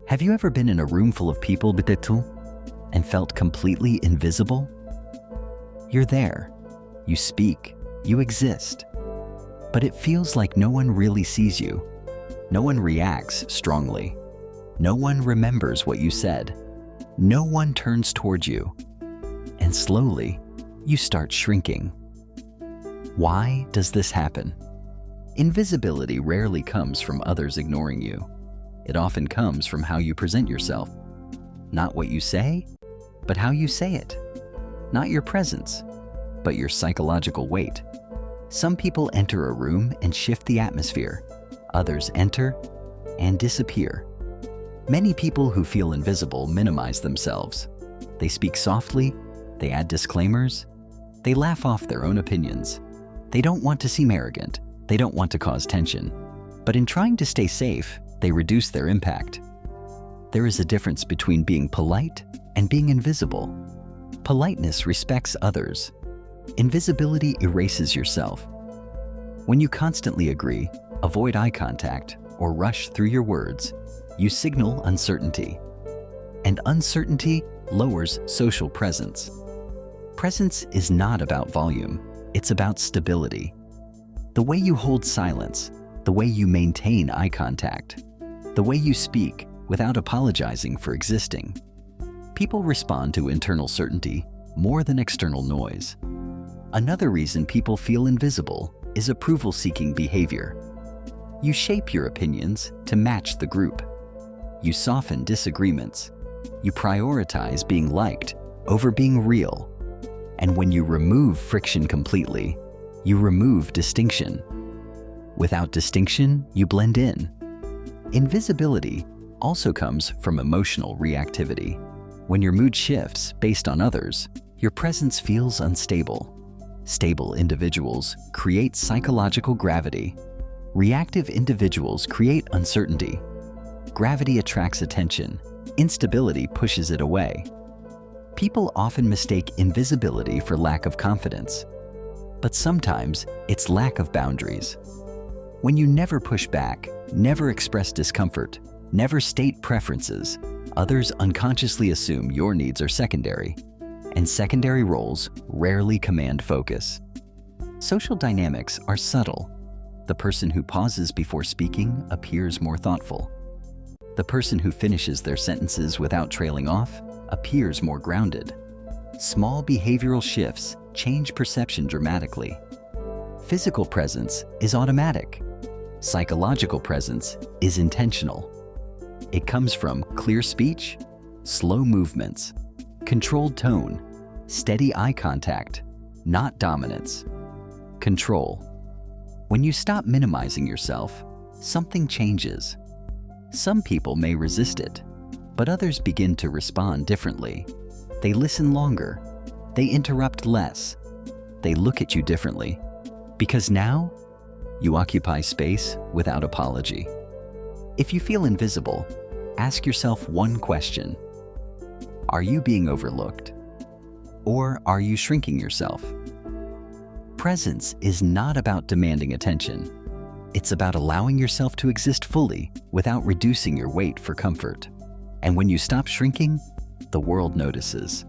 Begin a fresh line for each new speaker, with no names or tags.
Have you ever been in a room full of people and felt completely invisible? You're there, you speak, you exist, but it feels like no one really sees you. No one reacts strongly. No one remembers what you said. No one turns towards you. And slowly, you start shrinking. Why does this happen? Invisibility rarely comes from others ignoring you. It often comes from how you present yourself. Not what you say, but how you say it. Not your presence, but your psychological weight. Some people enter a room and shift the atmosphere. Others enter and disappear. Many people who feel invisible minimize themselves. They speak softly, they add disclaimers, they laugh off their own opinions. They don't want to seem arrogant, they don't want to cause tension. But in trying to stay safe, they reduce their impact. There is a difference between being polite and being invisible. Politeness respects others. Invisibility erases yourself. When you constantly agree, avoid eye contact, or rush through your words, you signal uncertainty. And uncertainty lowers social presence. Presence is not about volume, it's about stability. The way you hold silence, the way you maintain eye contact, the way you speak without apologizing for existing. People respond to internal certainty more than external noise. Another reason people feel invisible is approval-seeking behavior. You shape your opinions to match the group. You soften disagreements. You prioritize being liked over being real. And when you remove friction completely, you remove distinction. Without distinction, you blend in. Invisibility also comes from emotional reactivity. When your mood shifts based on others, your presence feels unstable. Stable individuals create psychological gravity. Reactive individuals create uncertainty. Gravity attracts attention. Instability pushes it away. People often mistake invisibility for lack of confidence. But sometimes it's lack of boundaries. When you never push back, never express discomfort, never state preferences, others unconsciously assume your needs are secondary, and secondary roles rarely command focus. Social dynamics are subtle. The person who pauses before speaking appears more thoughtful. The person who finishes their sentences without trailing off appears more grounded. Small behavioral shifts change perception dramatically. Physical presence is automatic. Psychological presence is intentional. It comes from clear speech, slow movements, controlled tone, steady eye contact, not dominance. Control. When you stop minimizing yourself, something changes. Some people may resist it, but others begin to respond differently. They listen longer. They interrupt less. They look at you differently. Because now, you occupy space without apology. If you feel invisible, ask yourself one question. Are you being overlooked? Or are you shrinking yourself? Presence is not about demanding attention. It's about allowing yourself to exist fully without reducing your weight for comfort. And when you stop shrinking, the world notices.